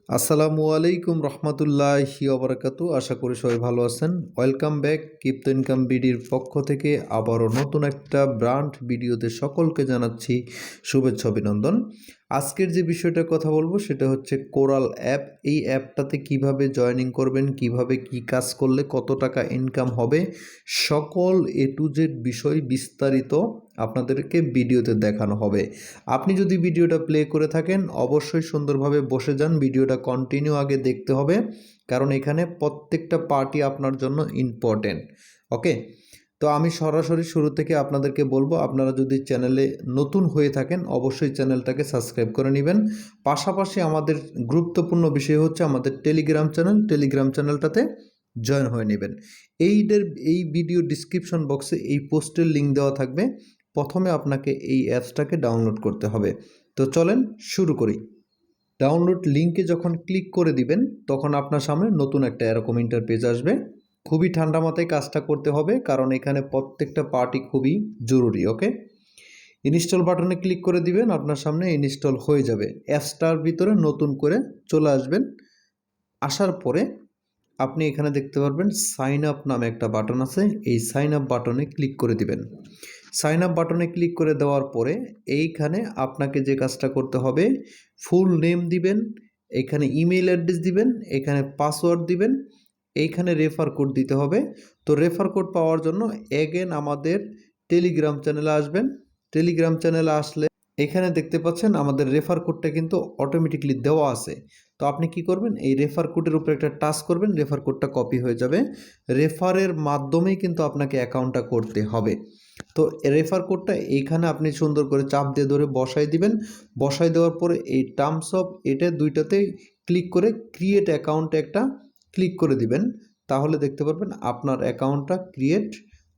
আসসালামু আলাইকুম রহমতুল্লাহি ওবরাকাতু। আশা করি সবাই ভালো আছেন। ওয়েলকাম ব্যাক ক্রিপ্টো ইনকাম বিডির পক্ষ থেকে আবারও নতুন একটা ব্র্যান্ড ভিডিওতে সকলকে জানাচ্ছি শুভেচ্ছা অভিনন্দন। আজকের যে বিষয়টার কথা বলবো সেটা হচ্ছে কোরাল অ্যাপ। এই অ্যাপটাতে কিভাবে জয়েনিং করবেন, কিভাবে কি কাজ করলে কত টাকা ইনকাম হবে, সকল এ টু জেড বিষয় বিস্তারিত আপনাদেরকে ভিডিওতে দেখানো হবে। আপনি যদি ভিডিওটা প্লে করে থাকেন অবশ্যই সুন্দরভাবে বসে যান, ভিডিওটা কন্টিনিউ আগে দেখতে হবে, কারণ এখানে প্রত্যেকটা পার্টি আপনার জন্য ইম্পর্টেন্ট। ওকে, তো আমি সরাসরি শুরু থেকে আপনাদেরকে বলবো, আপনারা যদি চ্যানেলে নতুন হয়ে থাকেন অবশ্যই চ্যানেলটাকে সাবস্ক্রাইব করে নেবেন। পাশাপাশি আমাদের গুরুত্বপূর্ণ বিষয় হচ্ছে আমাদের টেলিগ্রাম চ্যানেলটাতে জয়েন হয়ে নেবেন। এই ভিডিও ডিসক্রিপশন বক্সে এই পোস্টের লিঙ্ক দেওয়া থাকবে। প্রথমে আপনাকে এই অ্যাপসটাকে ডাউনলোড করতে হবে। তো চলেন শুরু করি। ডাউনলোড লিঙ্কে যখন ক্লিক করে দিবেন তখন আপনার সামনে নতুন একটা এরকম ইন্টারপেজ আসবে। খুবই ঠান্ডা মাথায় কাজটা করতে হবে, কারণ এখানে প্রত্যেকটা পার্টি খুবই জরুরি। ওকে, ইনস্টল বাটনে ক্লিক করে দিবেন, আপনার সামনে ইনস্টল হয়ে যাবে। অ্যাপসটার ভিতরে নতুন করে চলে আসবেন। আসার পরে আপনি এখানে দেখতে পারবেন সাইন আপ নামে একটা বাটন আছে, এই সাইন আপ বাটনে ক্লিক করে দিবেন। সাইন আপ বাটনে ক্লিক করে দেওয়ার পরে এইখানে আপনাকে যে কাজটা করতে হবে, ফুল নেম দিবেন, এখানে ইমেল অ্যাড্রেস দিবেন, এখানে পাসওয়ার্ড দিবেন, এইখানে রেফার কোড দিতে হবে। তো রেফার কোড পাওয়ার জন্য এগেন আমাদের টেলিগ্রাম চ্যানেলে আসবেন। টেলিগ্রাম চ্যানেলে আসলে এখানে দেখতে পাচ্ছেন আমাদের রেফার কোডটা কিন্তু অটোমেটিকলি দেওয়া আছে। তো আপনি কি করবেন, এই রেফার কোডের উপরে একটা টাচ করবেন, রেফার কোডটা কপি হয়ে যাবে। রেফারের মাধ্যমেই কিন্তু আপনাকে অ্যাকাউন্টটা করতে হবে। তো রেফার কোডটা এইখানে আপনি সুন্দর করে চাপ দিয়ে ধরে বসাই দিবেন। বসাই দেওয়ার পরে এই টার্মস অফ এটা দুইটাতেই ক্লিক করে ক্রিয়েট অ্যাকাউন্টে একটা ক্লিক করে দিবেন। তাহলে দেখতে পারবেন আপনার অ্যাকাউন্টটা ক্রিয়েট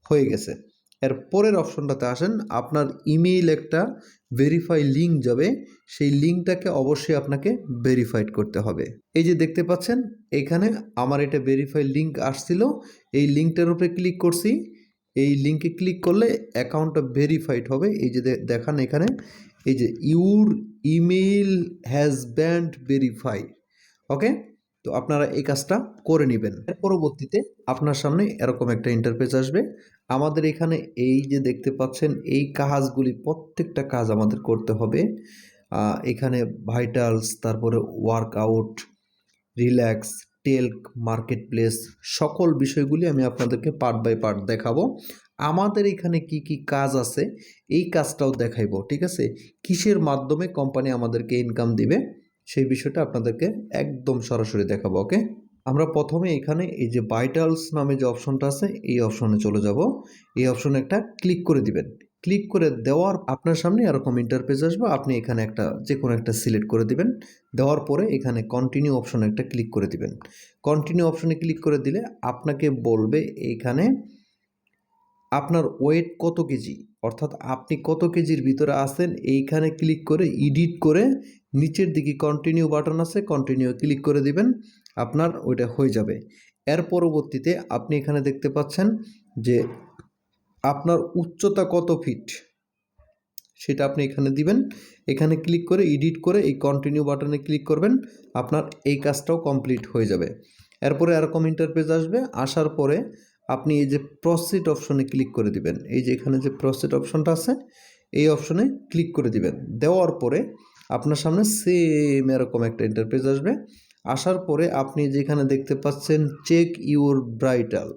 হয়ে গেছে। এর পরের অপশনটাতে আসেন, আপনার ইমেইল একটা ভেরিফাই লিঙ্ক যাবে, সেই লিঙ্কটাকে অবশ্যই আপনাকে ভেরিফাইড করতে হবে। এই যে দেখতে পাচ্ছেন এখানে আমার এটা ভেরিফাই লিঙ্ক আসছিল, এই লিঙ্কটার উপরে ক্লিক করছি। এই লিঙ্কে ক্লিক করলে অ্যাকাউন্টটা ভেরিফাইড হবে। এই যে দেখান এখানে, এই যে your email has been verified. Okay, তো আপনারা এই কাজটা করে নেবেন। এর পরবর্তীতে আপনার সামনে এরকম একটা ইন্টারফেস আসবে। আমাদের এখানে এই যে দেখতে পাচ্ছেন এই কাজগুলি প্রত্যেকটা কাজ আমাদের করতে হবে। এখানে ভাইটালস, তারপরে ওয়ার্কআউট, রিল্যাক্স, টেলক, মার্কেট প্লেস, সকল বিষয়গুলি আমি আপনাদেরকে পার্ট বাই পার্ট দেখাবো। আমাদের এখানে কি কি কাজ আছে এই কাজটাও দেখাইবো। ঠিক আছে, কিসের মাধ্যমে কোম্পানি আমাদেরকে ইনকাম দিবে সেই বিষয়টা আপনাদেরকে একদম সরাসরি দেখাবো। ওকে, আমরা প্রথমে এখানে এই যে ভাইটালস নামে যে অপশনটা আছে এই অপশনে চলে যাব। এই অপশনে একটা ক্লিক করে দিবেন। ক্লিক করে দেওয়ার আপনার সামনে এরকম ইন্টারফেস আসবে। আপনি এখানে একটা যে কোনো একটা সিলেক্ট করে দিবেন। দেওয়ার পরে এখানে কন্টিনিউ অপশনে একটা ক্লিক করে দিবেন। কন্টিনিউ অপশনে ক্লিক করে দিলে আপনাকে বলবে এইখানে আপনার ওয়েট কত কেজি, অর্থাৎ আপনি কত কেজির ভিতরে আছেন। এইখানে ক্লিক করে এডিট করে নিচের দিকে কন্টিনিউ বাটন আছে, কন্টিনিউ ক্লিক করে দিবেন, আপনার ওইটা হয়ে যাবে। এর পরবর্তীতে আপনি এখানে দেখতে পাচ্ছেন যে আপনার উচ্চতা কত ফিট সেটা আপনি এখানে দিবেন। এখানে ক্লিক করে এডিট করে এই কন্টিনিউ বাটনে ক্লিক করবেন, আপনার এই কাজটাও কমপ্লিট হয়ে যাবে। এরপরে এরকম ইন্টারফেস আসবে। আসার পরে আপনি এই যে প্রসিড অপশনে ক্লিক করে দিবেন। এই যে এখানে যে প্রসিড অপশনটা আছে এই অপশনে ক্লিক করে দিবেন। দেওয়ার পরে আপনার সামনে সেম এরকম একটা ইন্টারফেস আসবে। আসার পরে আপনি যেখানে দেখতে পাচ্ছেন চেক ইউর ভাইটাল,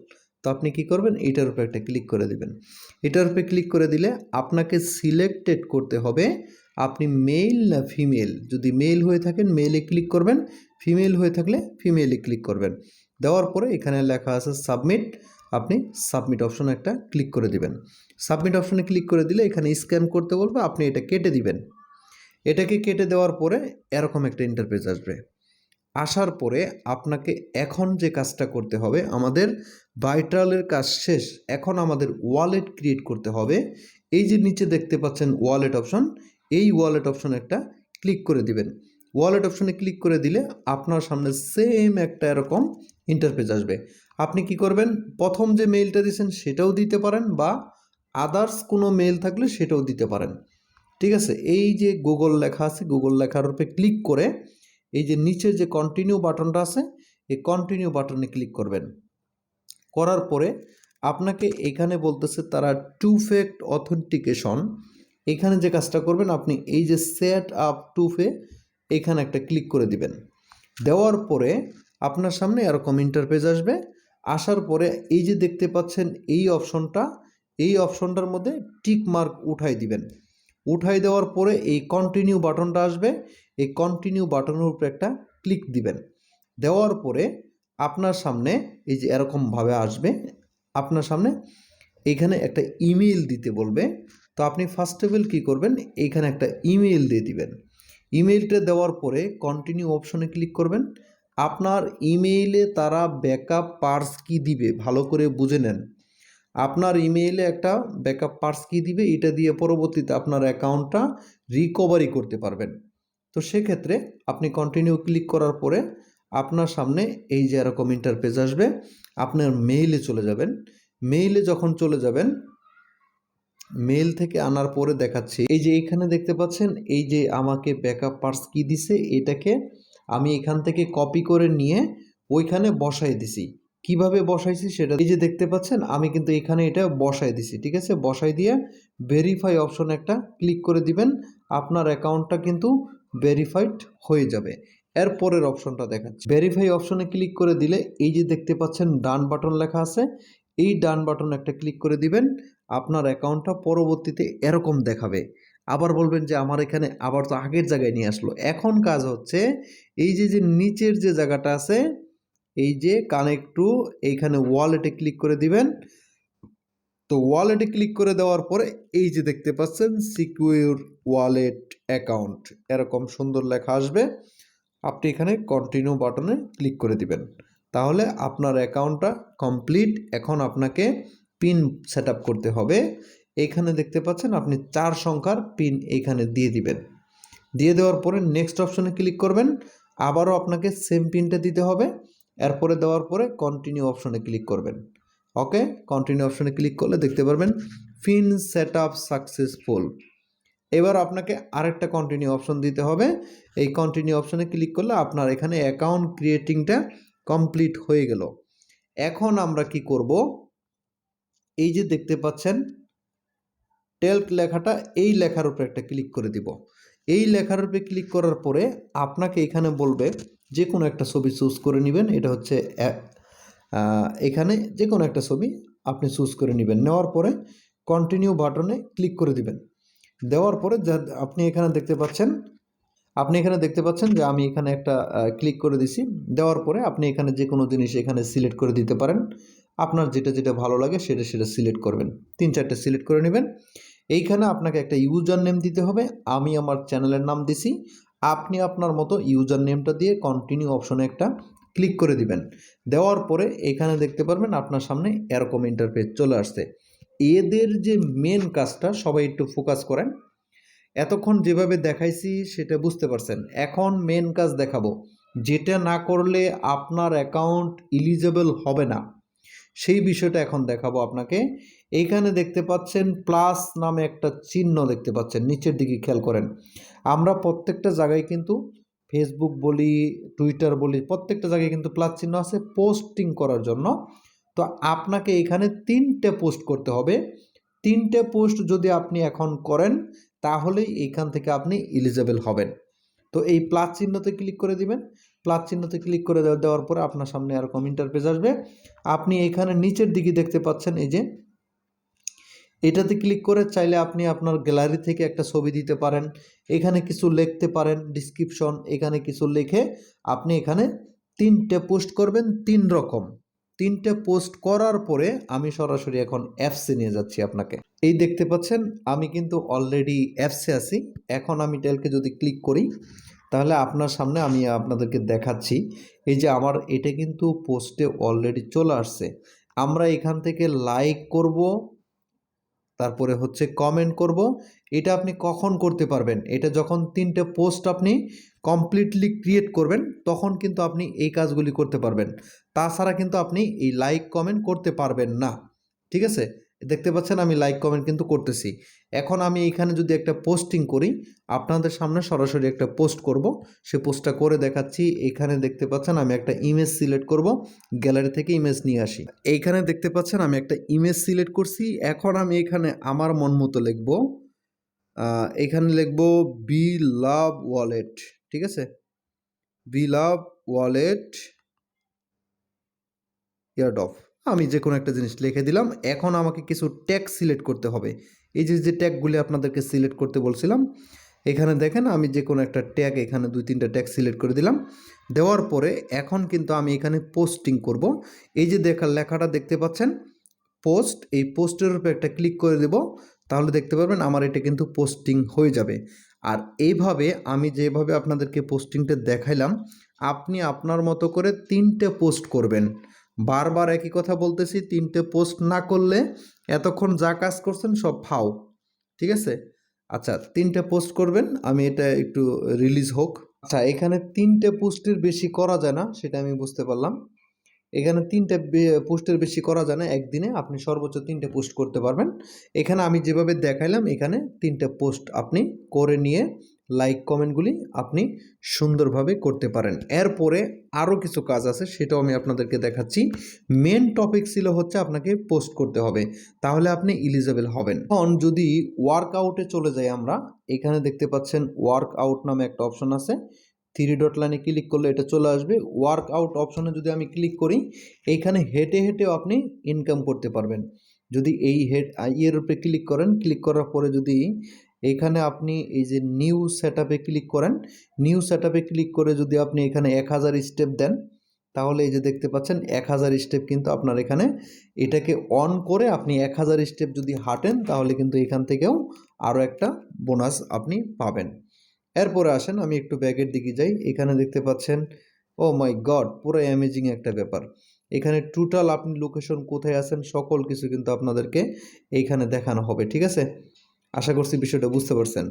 তো আপনি কি করবেন, এটার উপরে একটা ক্লিক করে দিবেন। এটার উপরে ক্লিক করে দিলে আপনাকে সিলেক্টেড করতে হবে আপনি মেল না ফিমেল। যদি মেল হয়ে থাকেন মেলে ক্লিক করবেন, ফিমেল হয়ে থাকলে ফিমেলে ক্লিক করবেন। দেওয়ার পরে এখানে লেখা আছে সাবমিট, আপনি সাবমিট অপশনে একটা ক্লিক করে দিবেন। সাবমিট অপশনে ক্লিক করে দিলে এখানে স্ক্যান করতে বলবে, আপনি এটা কেটে দিবেন। এটাকে কেটে দেওয়ার পরে এরকম একটা ইন্টারফেস আসবে। আসার পরে আপনাকে এখন যে কাজটা করতে হবে, আমাদের ভাইটালের কাজ শেষ, এখন আমাদের ওয়ালেট ক্রিয়েট করতে হবে। এই যে নিচে দেখতে পাচ্ছেন ওয়ালেট অপশন, এই ওয়ালেট অপশনে একটা ক্লিক করে দিবেন। ওয়ালেট অপশনে ক্লিক করে দিলে আপনার সামনে সেম একটা এরকম ইন্টারফেস আসবে। আপনি কি করবেন, প্রথম যে মেইলটা দিয়েছেন সেটাও দিতে পারেন, বা আদার্স কোনো মেইল থাকলে সেটাও দিতে পারেন। ঠিক আছে, এই যে গুগল লেখা আছে, গুগল লেখার উপরে ক্লিক করে এই যে নিচের যে কন্টিনিউ বাটনটা আছে এই কন্টিনিউ বাটনে ক্লিক করবেন। করার পরে আপনাকে এখানে বলতেছে তারা টু ফ্যাক্ট অথেন্টিকেশন, এখানে যে কাজটা করবেন আপনি এই যে সেট আপ টু ফে এখানে একটা ক্লিক করে দিবেন। দেওয়ার পরে আপনার সামনে এরকম ইন্টারফেস আসবে। আসার পরে এই যে দেখতে পাচ্ছেন এই অপশনটার মধ্যে টিক মার্ক উঠাই দিবেন। উঠাই দেওয়ার পরে এই কন্টিনিউ বাটনটা আসবে, এই কন্টিনিউ বাটনের উপরে একটা ক্লিক দিবেন। দেওয়ার পরে আপনার সামনে এই যে এরকমভাবে আসবে, আপনার সামনে এখানে একটা ইমেইল দিতে বলবে। তো আপনি ফার্স্ট অফ অল কী করবেন, এইখানে একটা ইমেইল দিয়ে দিবেন। ইমেইলটা দেওয়ার পরে কন্টিনিউ অপশনে ক্লিক করবেন। আপনার ইমেইলে তারা ব্যাকআপ পার্স কি দিবে ভালো করে বুঝে নেন। আপনার ইমেইলে একটা ব্যাকআপ পার্স কি দিবে, এটা দিয়ে পরবর্তীতে আপনার অ্যাকাউন্টটা রিকভারি করতে পারবেন। তো সেক্ষেত্রে আপনি কন্টিনিউ ক্লিক করার পরে আপনার সামনে এই যে এরকম ইন্টারফেস আসবে। আপনার মেইলে চলে যাবেন। মেইলে যখন চলে যাবেন, মেইল থেকে আনার পরে দেখাচ্ছি এই যে এখানে দেখতে পাচ্ছেন এই যে আমাকে ব্যাকআপ পার্স কি দিছে, এটাকে আমি এখান থেকে কপি করে নিয়ে ওইখানে বসাই দিছি। কিভাবে বসাইছি সেটা এই যে দেখতে পাচ্ছেন, আমি কিন্তু এখানে এটা বসাই দিছি। ঠিক আছে, বসাই দিয়ে ভেরিফাই অপশন একটা ক্লিক করে দিবেন। আপনার অ্যাকাউন্টটা কিন্তু ভেরিফাইড হয়ে যাবে। এর পরের অপশনটা দেখাচ্ছি। ভেরিফাই অপশনে ক্লিক করে দিলে এই যে দেখতে পাচ্ছেন ডান বাটন লেখা আছে, এই ডান বাটন একটা ক্লিক করে দিবেন। আপনার অ্যাকাউন্টটা পরবর্তীতে এরকম দেখাবে। আবার বলবেন যে আমার এখানে আবার তো আগের জায়গায় নিয়ে আসলো। এখন কাজ হচ্ছে এই যে নিচের যে জায়গাটা আছে এই যে কানেক্ট টু, এইখানে ওয়ালেটে ক্লিক করে দিবেন। তো ওয়ালেটে ক্লিক করে দেওয়ার পরে এই যে দেখতে পাচ্ছেন সিকিউর ওয়ালেট অ্যাকাউন্ট, এরকম সুন্দর লেখা আসবে। আপনি এখানে কন্টিনিউ বাটনে ক্লিক করে দিবেন। তাহলে আপনার অ্যাকাউন্টটা কমপ্লিট। এখন আপনাকে পিন সেট আপ করতে হবে। এখানে দেখতে পাচ্ছেন আপনি 4 সংখ্যার পিন এইখানে দিয়ে দিবেন। দিয়ে দেওয়ার পরে নেক্সট অপশনে ক্লিক করবেন। আবারও আপনাকে সেম পিনটা দিতে হবে। এরপরে দেওয়ার পরে কন্টিনিউ অপশনে ক্লিক করবেন। ওকে, কন্টিনিউ অপশনে ক্লিক করলে দেখতে পারবেন পিন সেট আপ সাকসেসফুল। এবার আপনাকে আরেকটা কন্টিনিউ অপশন দিতে হবে। এই কন্টিনিউ অপশনে ক্লিক করলে আপনার এখানে অ্যাকাউন্ট ক্রিয়েটিংটা কমপ্লিট হয়ে গেল। এখন আমরা কি করব, এই যে দেখতে পাচ্ছেন টেলক লেখাটা, এই লেখার উপরে একটা ক্লিক করে দিব। এই লেখার উপরে ক্লিক করার পরে আপনাকে এখানে বলবে যে কোনো একটা ছবি চুজ করে নেবেন। এটা হচ্ছে এখানে যে কোনো একটা ছবি আপনি চুজ করে নেবেন। নেওয়ার পরে কন্টিনিউ বাটনে ক্লিক করে দিবেন। দেওয়ার পরে যা আপনি এখানে দেখতে পাচ্ছেন যে আমি এখানে একটা ক্লিক করে দিছি। দেওয়ার পরে আপনি এখানে যে কোনো জিনিস এখানে সিলেক্ট করে দিতে পারেন। আপনার যেটা ভালো লাগে সেটা সিলেক্ট করবেন। 3-4টে সিলেক্ট করে নেবেন। এইখানে আপনাকে একটা ইউজার নেম দিতে হবে। আমি আমার চ্যানেলের নাম দিছি। আপনি আপনার মতো ইউজার নেমটা দিয়ে কন্টিনিউ অপশনে একটা ক্লিক করে দিবেন। দেওয়ার পরে এখানে দেখতে পারবেন আপনার সামনে এরকম ইন্টারফেস চলে আসছে। এদের যে মেন কাজটা সবাই একটু ফোকাস করেন। এতক্ষণ যেভাবে দেখাইছি সেটা বুঝতে পারছেন। এখন মেন কাজ দেখাবো, যেটা না করলে আপনার অ্যাকাউন্ট এলিজেবল হবে না, সেই বিষয়টা এখন দেখাবো আপনাকে। এইখানে দেখতে পাচ্ছেন প্লাস নামে একটা চিহ্ন দেখতে পাচ্ছেন, নিচের দিকে খেয়াল করেন। আমরা প্রত্যেকটা জায়গায় কিন্তু ফেসবুক বলি, টুইটার বলি, প্রত্যেকটা জায়গায় কিন্তু প্লাস চিহ্ন আছে পোস্টিং করার জন্য। তো আপনাকে এখানে 3টে পোস্ট করতে হবে। 3টে পোস্ট যদি আপনি এখন করেন তাহলেই এইখান থেকে আপনি এলিজেবল হবেন। তো এই প্লাস চিহ্নতে ক্লিক করে দিবেন। প্লাস চিহ্নতে ক্লিক করে দেওয়ার পরে আপনার সামনে এরকম ইন্টারফেস আসবে। আপনি এখানে নিচের দিকে দেখতে পাচ্ছেন এই যে এটাতে ক্লিক করে চাইলে আপনি আপনার গ্যালারি থেকে একটা ছবি দিতে পারেন। এখানে কিছু লিখতে পারেন ডিসক্রিপশন, এখানে কিছু লিখে আপনি এখানে 3টে পোস্ট করবেন। 3 রকম 3টে পোস্ট করার পরে আমি সরাসরি এখন অ্যাপসে নিয়ে যাচ্ছি আপনাকে। এই দেখতে পাচ্ছেন আমি কিন্তু অলরেডি অ্যাপসে আছি। এখন আমি টেলকে যদি ক্লিক করি তাহলে আপনার সামনে আমি আপনাদেরকে দেখাচ্ছি এই যে আমার এটা কিন্তু পোস্টে অলরেডি চলে আসছে। আমরা এখান থেকে লাইক করব, তারপরে হচ্ছে কমেন্ট করব। এটা আপনি কখন করতে পারবেন, এটা যখন 3টে পোস্ট আপনি কমপ্লিটলি ক্রিয়েট করবেন তখন কিন্তু আপনি এই কাজগুলি করতে পারবেন। তাছাড়া কিন্তু আপনি এই লাইক কমেন্ট করতে পারবেন না। ঠিক আছে, দেখতে পাচ্ছেন আমি লাইক কমেন্ট কিন্তু করতেছি। এখন আমি এখানে যদি একটা পোস্টিং করি, আপনাদের সামনে সরাসরি একটা পোস্ট করব, সে পোস্টটা করে দেখাচ্ছি। এখানে দেখতে পাচ্ছেন আমি একটা ইমেজ সিলেক্ট করব, গ্যালারি থেকে ইমেজ নিয়ে আসি। এইখানে দেখতে পাচ্ছেন আমি একটা ইমেজ সিলেক্ট করছি। এখন আমি এখানে আমার মন মতো লিখব, এখানে লিখব বি লাভ ওয়ালেট, ঠিক আছে, বি লাভ ওয়ালেট এয়ারড্রপ, আমি যে কোনো একটা জিনিস লিখে দিলাম। এখন আমাকে কিছু ট্যাগ সিলেক্ট করতে হবে। এই যে ট্যাগগুলি আপনাদেরকে সিলেক্ট করতে বলছিলাম, এখানে দেখেন আমি যে কোনো একটা ট্যাগ, এখানে 2-3টা ট্যাগ সিলেক্ট করে দিলাম। দেওয়ার পরে এখন কিন্তু আমি এখানে পোস্টিং করব। এই যে লেখাটা দেখতে পাচ্ছেন পোস্ট, এই পোস্টের উপরে একটা ক্লিক করে দেব, তাহলে দেখতে পারবেন আমার এটা কিন্তু পোস্টিং হয়ে যাবে। আর এইভাবে আমি যেভাবে আপনাদেরকে পোস্টিংটা দেখাইলাম, আপনি আপনার মতো করে 3টে পোস্ট করবেন। বারবার একই কথা বলতেছি, 3টে পোস্ট না করলে এতক্ষণ যা কাজ করছেন সব ফাও, ঠিক আছে। আচ্ছা, 3টে পোস্ট করবেন, আমি এটা একটু রিলিজ হোক। আচ্ছা, এখানে 3টে পোস্টের বেশি করা যায় না, সেটা আমি বুঝতে পারলাম। এখানে 3টে পোস্টের বেশি করা যায় না, একদিনে আপনি সর্বোচ্চ 3টে পোস্ট করতে পারবেন। এখানে আমি যেভাবে দেখাইলাম, এখানে 3টে পোস্ট আপনি করে নিয়ে লাইক কমেন্টগুলি আপনি সুন্দরভাবে করতে পারেন। এরপরে আরও কিছু কাজ আছে, সেটাও আমি আপনাদেরকে দেখাচ্ছি। মেন টপিক ছিল হচ্ছে আপনাকে পোস্ট করতে হবে, তাহলে আপনি এলিজেবল হবেন। এখন যদি ওয়ার্কআউটে চলে যাই আমরা, এখানে দেখতে পাচ্ছেন ওয়ার্কআউট নামে একটা অপশন আছে, 3 ডট লাইনে ক্লিক করলে এটা চলে আসবে। ওয়ার্কআউট অপশনে যদি আমি ক্লিক করি, এইখানে হেঁটে হেঁটেও আপনি ইনকাম করতে পারবেন। যদি এই এর উপরে ক্লিক করেন, ক্লিক করার পরে যদি এইখানে আপনি এই যে নিউ সেটআপে ক্লিক করেন, নিউ সেটআপে ক্লিক করে যদি আপনি এখানে 1000 স্টেপ দেন, তাহলে এই যে দেখতে পাচ্ছেন 1000 স্টেপ কিন্তু আপনার এখানে, এটাকে অন করে আপনি 1000 স্টেপ যদি হাঁটেন, তাহলে কিন্তু এখান থেকেও আরও একটা বোনাস আপনি পাবেন। এরপরে আসেন আমি একটু ব্যাগের দিকে যাই। এখানে দেখতে পাচ্ছেন, ও মাই গড, পুরো অ্যামেজিং একটা ব্যাপার। এখানে টোটাল আপনি লোকেশন কোথায় আছেন সকল কিছু কিন্তু আপনাদেরকে এইখানে দেখানো হবে, ঠিক আছে। আশা করছি বিষয়টা বুঝতে পারছেন।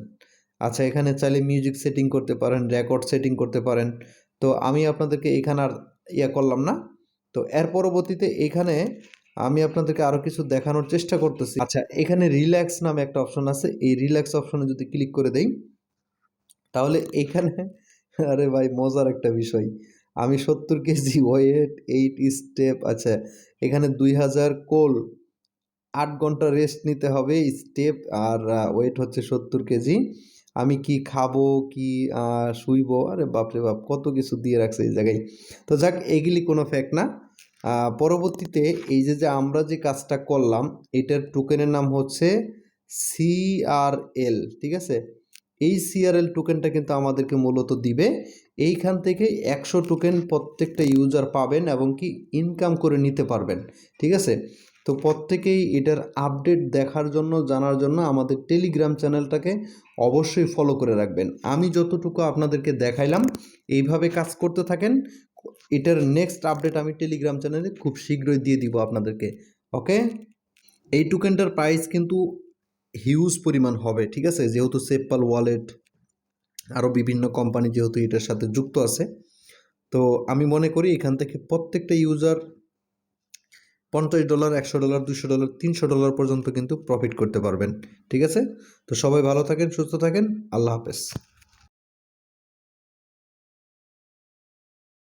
আচ্ছা, এখানে চাইলে মিউজিক সেটিং করতে পারেন, রেকর্ড সেটিং করতে পারেন। তো আমি আপনাদেরকে এখানে আর করলাম না। তো এর পরবর্তীতে এখানে আমি আপনাদেরকে আরও কিছু দেখানোর চেষ্টা করতেছি। আচ্ছা, এখানে রিল্যাক্স নামে একটা অপশন আছে, এই রিল্যাক্স অপশনে যদি ক্লিক করে দেই, তাহলে এখানে আরে ভাই মজার একটা বিষয়, আমি 70 কেজি ওয়েট, 8 স্টেপ, আচ্ছা এখানে 2000 কোল, 8 ঘন্টা রেস্ট নিতে হবে স্টেপ, আর ওয়েট হচ্ছে 70 কেজি। আমি কি খাবো, কি শুইবো, আরে বাপরে বাপ কত কিছু দিয়ে রাখছে এই জায়গায়। তো যাক, এগুলি কোনো ফ্যাক্ট না। পরবর্তীতে এই যে আমরা যে কাজটা করলাম, এটার টোকেনের নাম হচ্ছে CRL, ঠিক আছে। এই CRL টোকেনটা কিন্তু আমাদেরকে মূলত দিবে। এইখান থেকে 100 টোকেন প্রত্যেকটা ইউজার পাবেন এবং কি ইনকাম করে নিতে পারবেন, ঠিক আছে। তো প্রত্যেকেই এটার আপডেট দেখার জন্য, জানার জন্য আমাদের টেলিগ্রাম চ্যানেলটাকে অবশ্যই ফলো করে রাখবেন। আমি যতটুকু আপনাদেরকে দেখাইলাম, এইভাবে কাজ করতে থাকেন। এটার নেক্সট আপডেট আমি টেলিগ্রাম চ্যানেলে খুব শীঘ্রই দিয়ে দিব আপনাদেরকে, ওকে। এই টোকেনটার প্রাইস কিন্তু হিউজ পরিমাণ হবে, ঠিক আছে, যেহেতু সেফপাল ওয়ালেট আরও বিভিন্ন কোম্পানি যেহেতু এটার সাথে যুক্ত আছে। তো আমি মনে করি এখান থেকে প্রত্যেকটা ইউজার $50, $100, $200, $300 পর্যন্ত কিন্তু প্রফিট করতে পারবেন, ঠিক আছে। তো সবাই ভালো থাকেন, সুস্থ থাকেন, আল্লাহ হাফেজ।